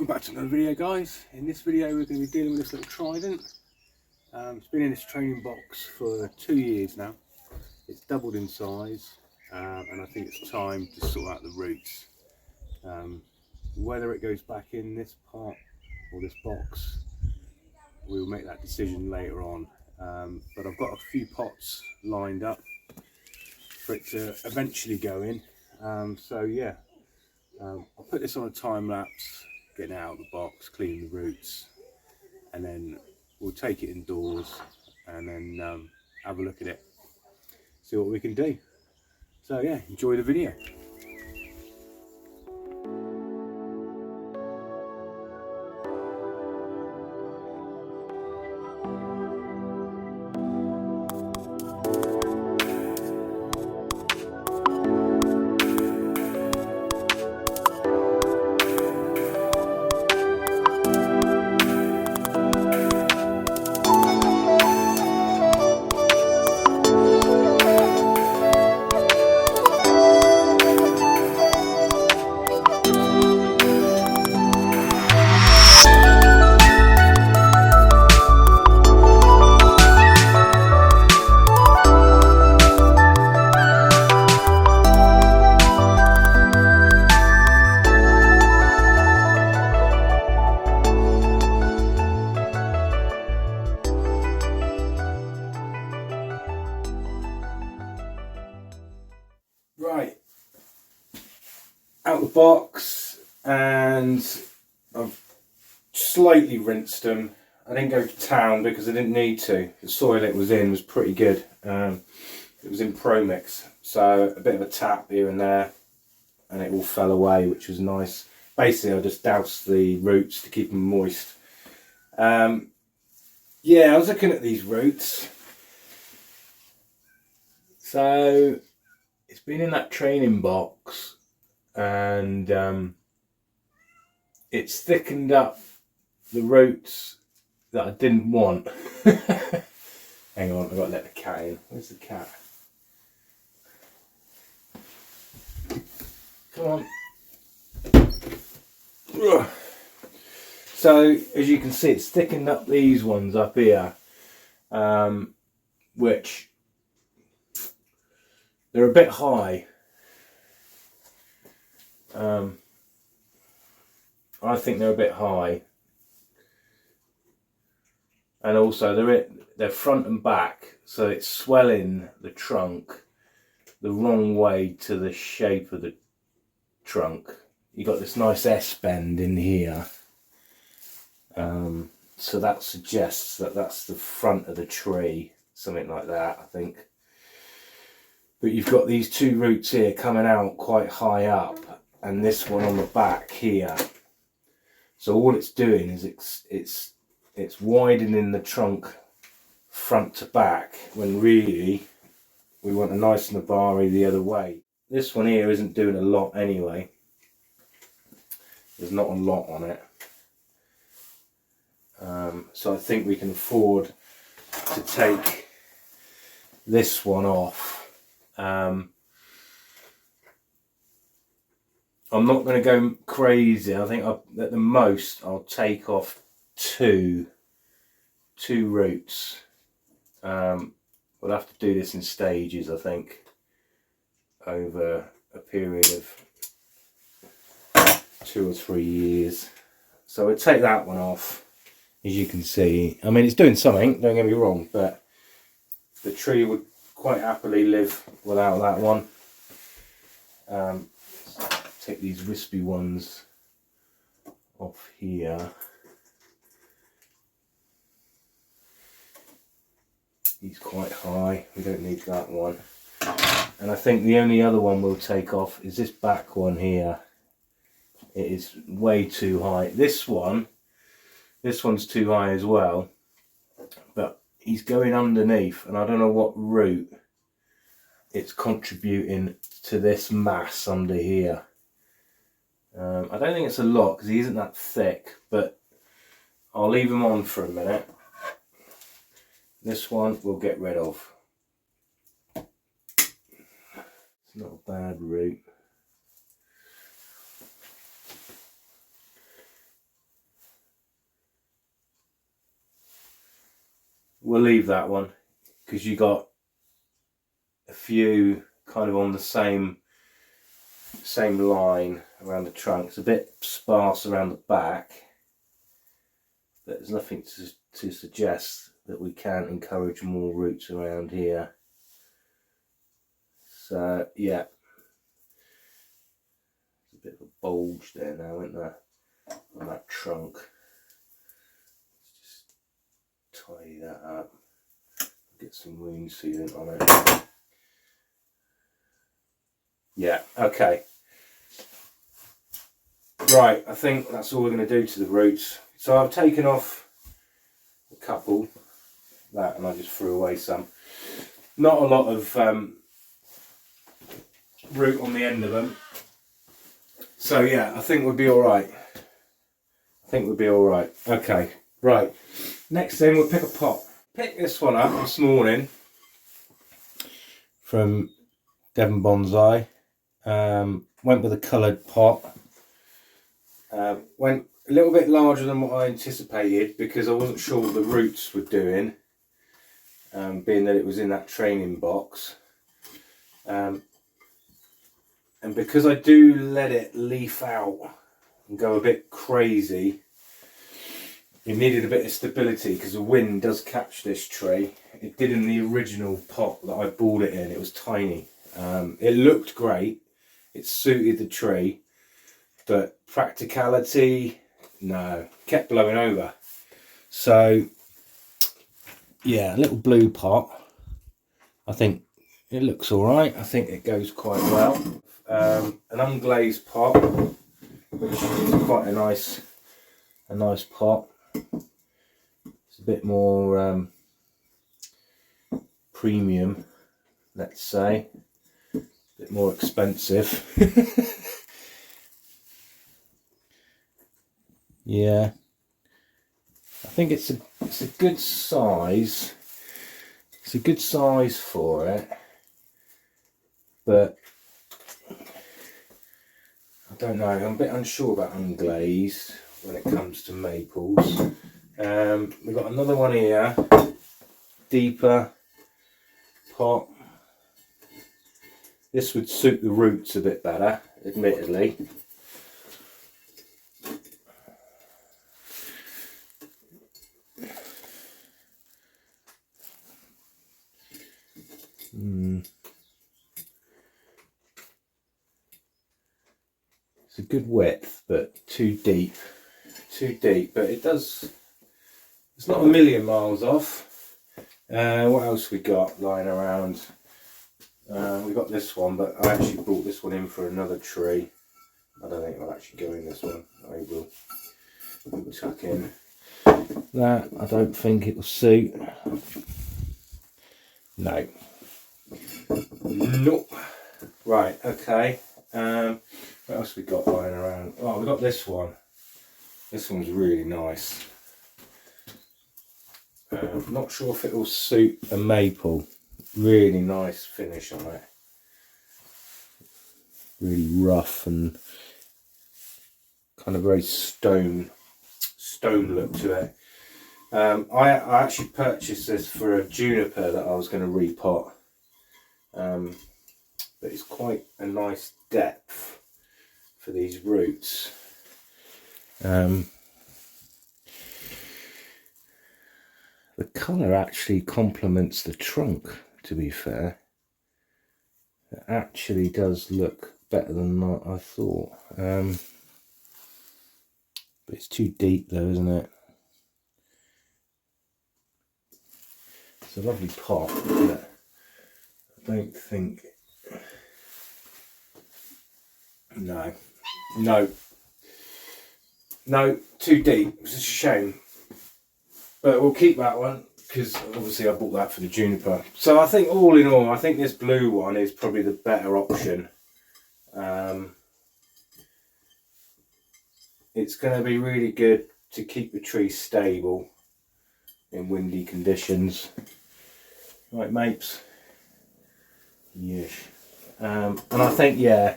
Welcome back to another video, guys. In this video we're going to be dealing with this little Trident. It's been in this training box for 2 years now. It's doubled in size, and I think it's time to sort out the roots. Whether it goes back in this pot or this box, we'll make that decision later on. But I've got a few pots lined up for it to eventually go in. So yeah, I'll put this on a time lapse, getting it out of the box, cleaning the roots, and then we'll take it indoors and then have a look at it, see what we can do. So yeah, enjoy the video. Right, out the box, and I've slightly rinsed them. I didn't go to town because I didn't need to. The soil it was in was pretty good. It was in Pro Mix, so a bit of a tap here and there and it all fell away, which was nice. Basically I just doused the roots to keep them moist. Yeah, I was looking at these roots. So it's been in that training box and it's thickened up the roots that I didn't want. Hang on, I've got to let the cat in. Where's the cat? Come on. Ugh. So as you can see, it's thickened up these ones up here, which they're a bit high. I think they're a bit high, and also they're front and back, so it's swelling the trunk the wrong way to the shape of the trunk. You got this nice S bend in here, so that suggests that that's the front of the tree, something like that, I think. But you've got these two roots here coming out quite high up, and this one on the back here. So all it's doing is it's widening the trunk front to back, when really we want a nice Navari the other way. This one here isn't doing a lot anyway. There's not a lot on it. So I think we can afford to take this one off. I'm not going to go crazy. I think at the most I'll take off two roots. We'll have to do this in stages, I think, over a period of 2 or 3 years. So we'll take that one off. As you can see, I mean, it's doing something, don't get me wrong, but the tree would quite happily live without that one. Take these wispy ones off here. He's quite high, we don't need that one. And I think the only other one we'll take off is this back one here. It is way too high. This one's too high as well, but he's going underneath, and I don't know what root it's contributing to this mass under here. I don't think it's a lot because he isn't that thick, but I'll leave him on for a minute. This one we'll get rid of. It's not a bad root. we'll leave that one because you got a few kind of on the same line around the trunk. It's a bit sparse around the back, but there's nothing to suggest that we can't encourage more roots around here. So yeah, there's a bit of a bulge there now, isn't there, on that trunk. Let's just tidy that up, get some wound sealant on it. Yeah, okay. Right, I think that's all we're going to do to the roots. So I've taken off a couple, that, and I just threw away some. Not a lot of root on the end of them. So yeah, I think we'll be alright. Okay, right. Next thing, we'll pick a pot. Picked this one up this morning from Devon Bonsai. Went with a coloured pot. Went a little bit larger than what I anticipated because I wasn't sure what the roots were doing, being that it was in that training box. And because I do let it leaf out and go a bit crazy, it needed a bit of stability because the wind does catch this tree. It did in the original pot that I bought it in. It was tiny. It looked great. It suited the tree, but practicality, no, kept blowing over. So yeah, a little blue pot. I think it looks all right. I think it goes quite well. An unglazed pot, which is quite a nice pot. It's a bit more premium, let's say. A bit more expensive. Yeah, I think it's a good size. It's a good size for it, but I don't know. I'm a bit unsure about unglazed when it comes to maples. We've got another one here, deeper pot. This would suit the roots a bit better, admittedly. It's a good width, but too deep. But it does. It's not a million miles off. What else we got lying around? We got this one, but I actually brought this one in for another tree. I don't think I'll actually go in this one. I will tuck in that. I don't think it will suit. No. Nope. Right, okay. What else we got lying around? Oh, we got this one. This one's really nice. Not sure if it will suit a maple. Really nice finish on it. Really rough and kind of very stone look to it. I actually purchased this for a juniper that I was going to repot. But it's quite a nice depth for these roots. The colour actually complements the trunk, to be fair. It actually does look better than I thought. But it's too deep though, isn't it? It's a lovely pot, but I don't think... No, too deep. It's a shame. But we'll keep that one because obviously I bought that for the juniper. So I think all in all, I think this blue one is probably the better option. It's going to be really good to keep the tree stable in windy conditions. Right, mapes? Yes. And I think, yeah,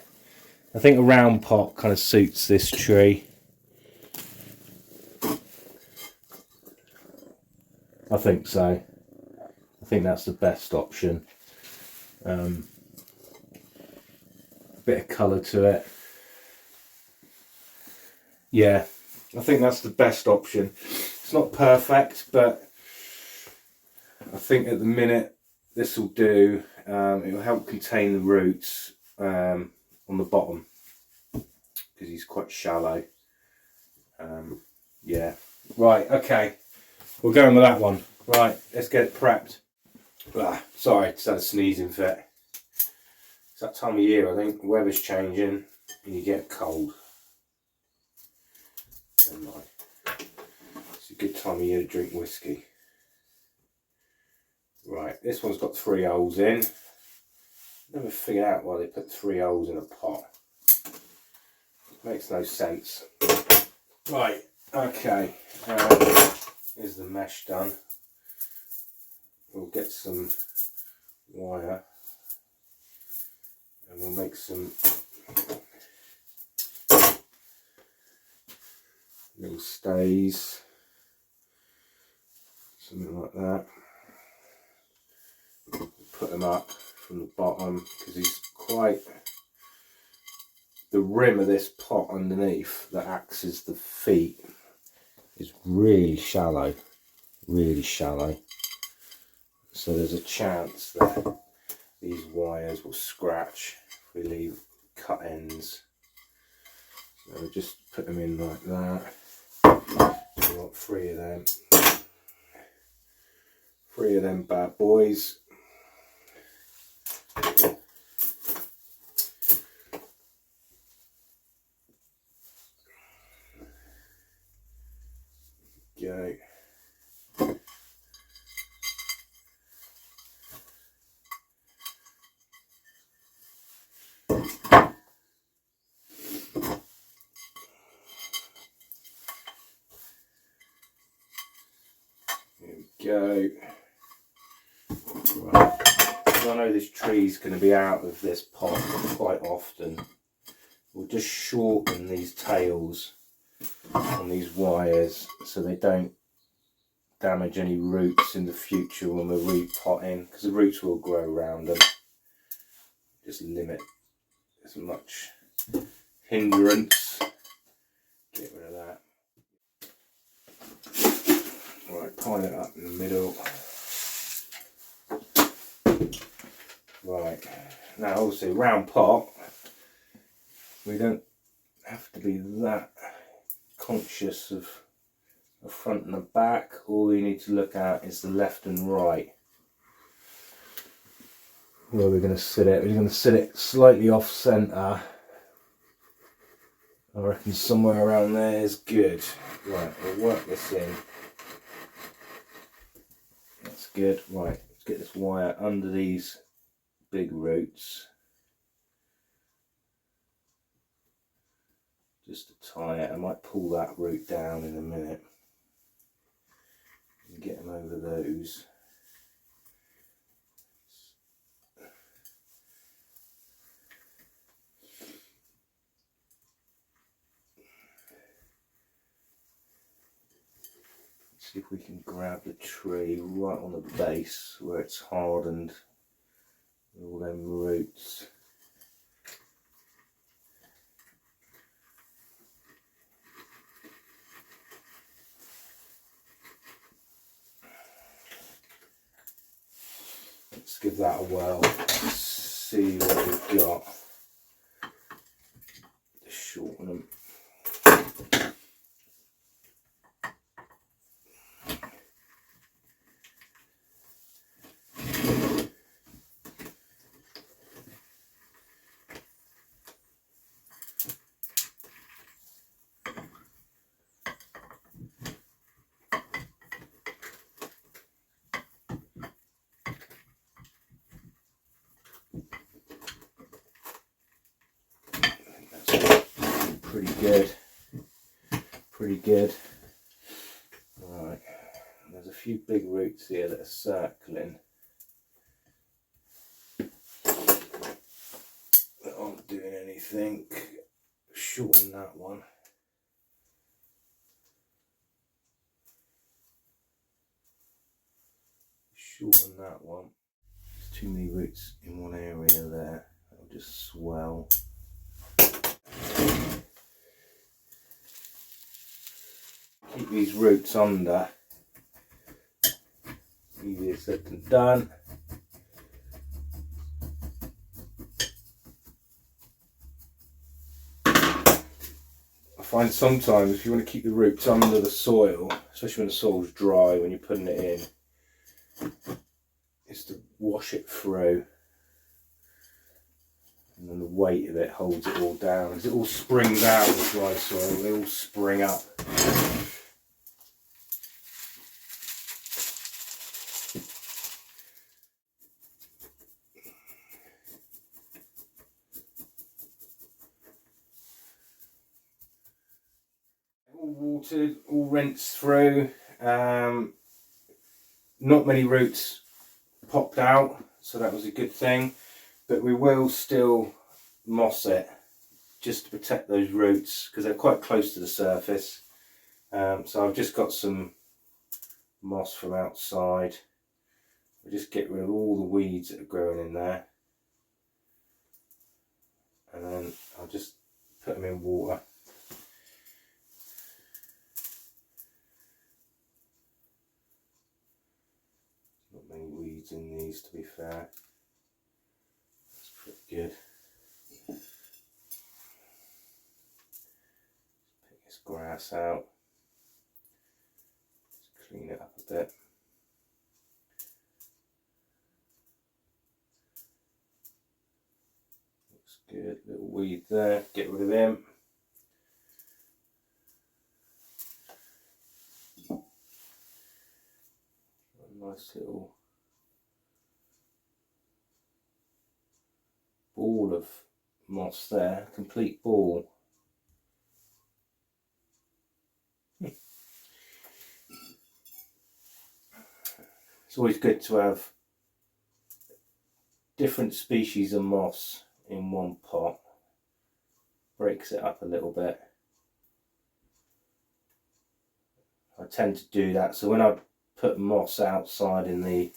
I think a round pot kind of suits this tree. I think so. think that's the best option. A bit of colour to it. Yeah, I think that's the best option. It's not perfect, but I think at the minute this will do. It will help contain the roots on the bottom because he's quite shallow. Yeah, right, okay, we're going with that one. Right, let's get it prepped. Sorry, just had a sneezing fit. It's that time of year, I think. The weather's changing and you get cold. Never mind. It's a good time of year to drink whiskey. Right, this one's got 3 holes in. Never figured out why they put 3 holes in a pot. Makes no sense. Right, okay. Here's the mesh done. We'll get some wire and we'll make some little stays, something like that. Put them up from the bottom because he's quite, the rim of this pot underneath that acts as the feet is really shallow, so there's a chance that these wires will scratch if we leave cut ends. So we'll just put them in like that. We want 3 of them. 3 of them bad boys. Go. There we go. Right. I know this tree's going to be out of this pot quite often. We'll just shorten these tails on these wires so they don't damage any roots in the future when we're repotting, because the roots will grow around them. Just limit as much hindrance. Get rid of that. Right, pile it up in the middle. Right, now obviously round pot, we don't have to be that conscious of the front and the back. All we need to look at is the left and right. Where we're going to sit it, we're going to sit it slightly off centre. I reckon somewhere around there is good. Right, we'll work this in. That's good. Right, let's get this wire under these big roots. Just to tie it. I might pull that root down in a minute. And get them over those. See if we can grab the tree right on the base where it's hardened with all them roots. Let's give that a whirl, see what we've got. Just shorten them. Pretty good. Right, there's a few big roots here that are circling that aren't doing anything. Shorten that one. Shorten that too many roots in one area there. That'll just swell. Keep these roots under. Easier said than done. I find sometimes if you want to keep the roots under the soil, especially when the soil's dry, when you're putting it in, is to wash it through, and then the weight of it holds it all down. As it all springs out with dry soil, they all spring up. All watered, all rinsed through. Not many roots popped out, so that was a good thing. But we will still moss it just to protect those roots because they're quite close to the surface. So I've just got some moss from outside. We'll just get rid of all the weeds that are growing in there, and then I'll just put them in water. Not many weeds in these, to be fair. That's pretty good. Pick this grass out. Just clean it up a bit. Looks good. Little weed there. Get rid of them. Nice little ball of moss there, complete ball. It's always good to have different species of moss in one pot. Breaks it up a little bit. I tend to do that, so when I put moss outside in the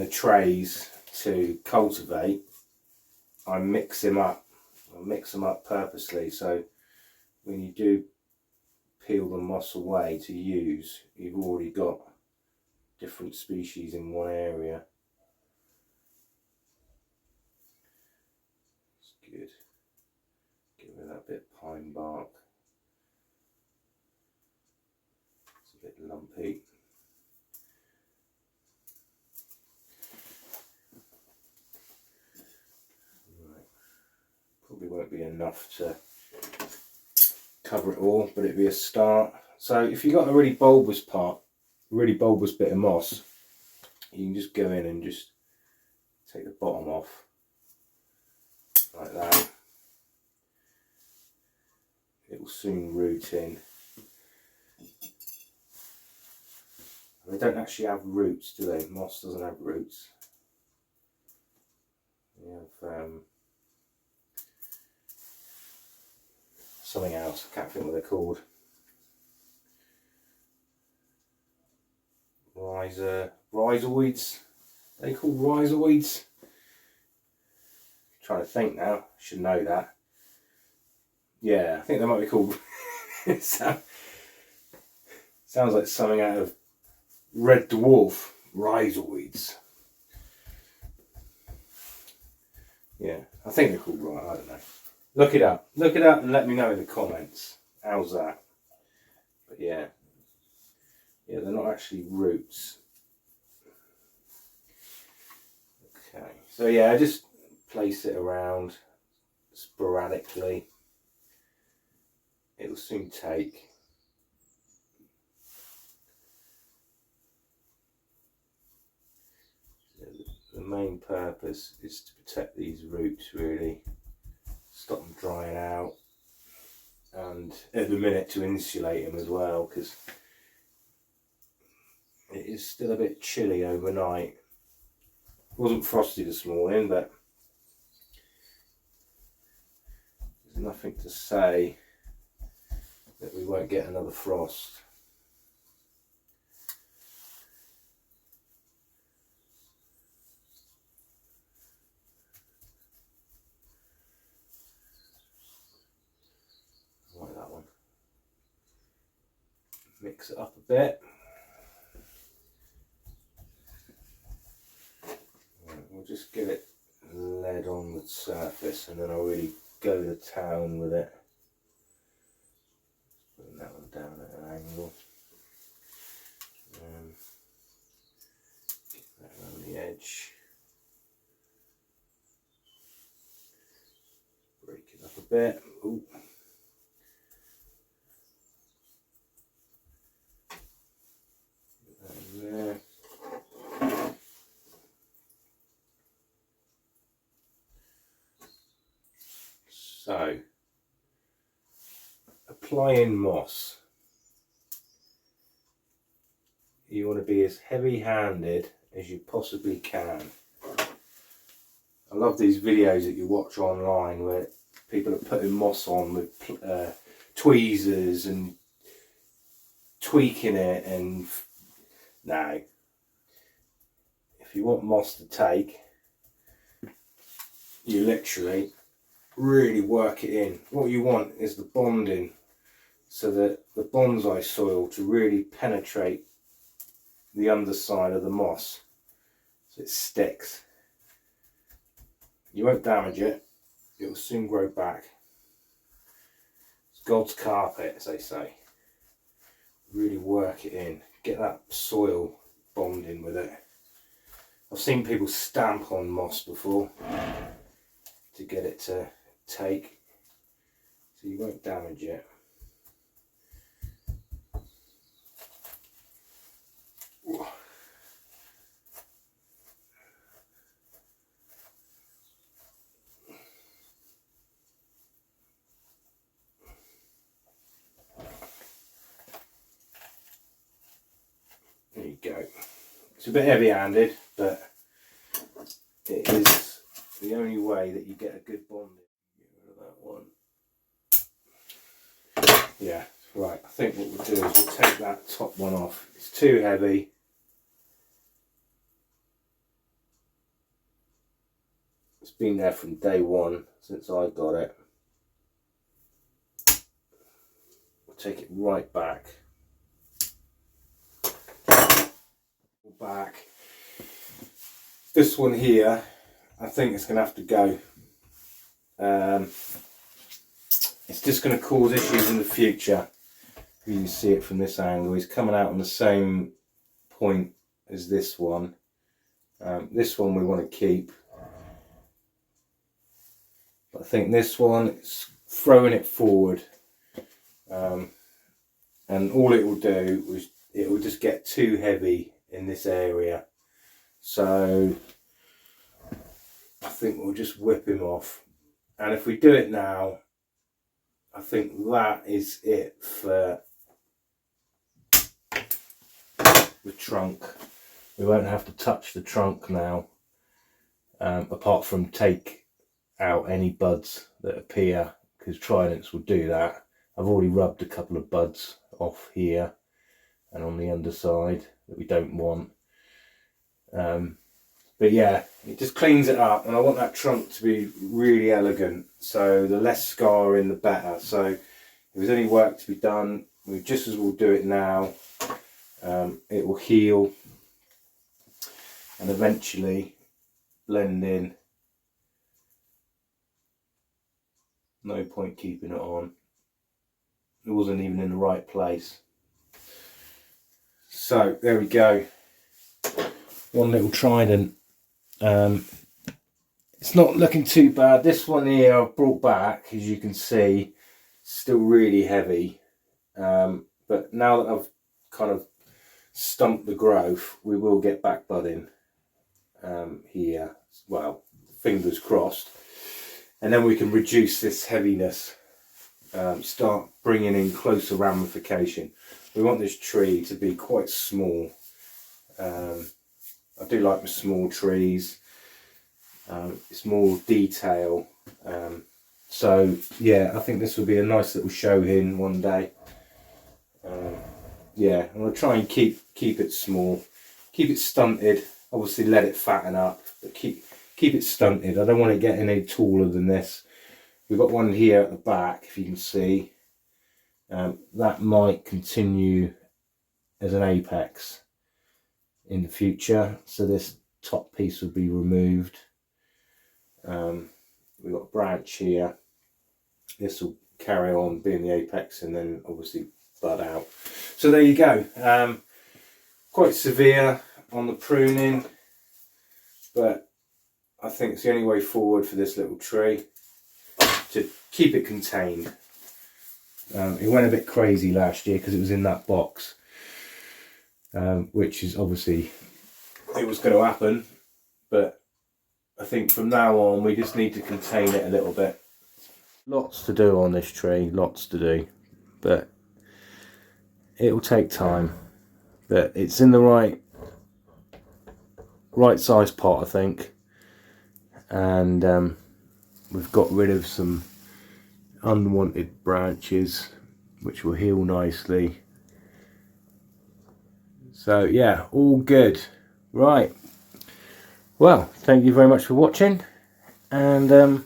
trays to cultivate, I mix them up. I mix them up purposely, so when you do peel the moss away to use, you've already got different species in one area. It's good. Get rid of that bit of pine bark. It's a bit lumpy. Probably won't be enough to cover it all, but it'd be a start. So if you've got a really bulbous part, a really bulbous bit of moss, you can just go in and just take the bottom off like that. It will soon root in. They don't actually have roots, do they? Moss doesn't have roots. They have something else, I can't think what they're called. Rhizoids. Are they called rhizoids? I'm trying to think now, should know that. Yeah, I think they might be called. Sounds like something out of Red Dwarf. Rhizoids. Yeah, I think they're called I don't know. Look it up and let me know in the comments. How's that? But yeah, they're not actually roots. Okay, so yeah, I just place it around sporadically. It'll soon take. The main purpose is to protect these roots, really. Stop them drying out, and at the minute to insulate them as well, because it is still a bit chilly overnight. It wasn't frosty this morning, but there's nothing to say that we won't get another frost. mix it up a bit. We'll just get it laid on the surface and then I'll really go to town with it. Putting that one down at an angle. Get that around the edge. Break it up a bit. Ooh. Get that in there. So, applying moss, you want to be as heavy-handed as you possibly can. I love these videos that you watch online where people are putting moss on with tweezers and tweaking it, and no. If you want moss to take, you literally really work it in. What you want is the bonding, so that the bonsai soil to really penetrate the underside of the moss so it sticks. You won't damage it, it will soon grow back. It's God's carpet, as they say. Really work it in, get that soil bonding with it. I've seen people stamp on moss before to get it to take, so you won't damage it. There you go. It's a bit heavy-handed, but it is the only way that you get a good bonding. Get rid of that one. Yeah, right. I think what we'll do is we'll take that top one off. It's too heavy. It's been there from day one since I got it. We'll take it right back. Back. This one here, I think it's going to have to go. It's just going to cause issues in the future. You can see it from this angle. He's coming out on the same point as this one. This one we want to keep. But I think this one, it's throwing it forward. And all it will do is it will just get too heavy in this area. So I think we'll just whip him off. And if we do it now, I think that is it for the trunk. We won't have to touch the trunk now, apart from take out any buds that appear, because Tridents will do that. I've already rubbed a couple of buds off here and on the underside that we don't want. But yeah, it just cleans it up, and I want that trunk to be really elegant, so the less scarring the better. So if there's any work to be done, we just as well do it now. It will heal and eventually blend in. No point keeping it on. It wasn't even in the right place. So there we go. One little Trident. It's not looking too bad. This one here I've brought back, as you can see, still really heavy. But now that I've kind of stumped the growth, we will get back budding here. Well, fingers crossed. And then we can reduce this heaviness, start bringing in closer ramification. We want this tree to be quite small. I do like my small trees. It's more detail. So yeah, I think this will be a nice little show hin one day. Yeah, I'm gonna try and keep it small, keep it stunted. Obviously, let it fatten up, but keep it stunted. I don't want it getting any taller than this. We've got one here at the back, if you can see. That might continue as an apex in the future. So this top piece will be removed. We've got a branch here. This will carry on being the apex and then obviously bud out. So there you go. Quite severe on the pruning, but I think it's the only way forward for this little tree to keep it contained. It went a bit crazy last year because it was in that box, which is obviously, it was going to happen, but I think from now on we just need to contain it a little bit. Lots to do on this tree, lots to do, but it will take time. But it's in the right size pot, I think, and we've got rid of some unwanted branches which will heal nicely. So yeah, all good. Right, well, thank you very much for watching, and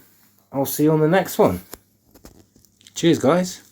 I'll see you on the next one. Cheers guys.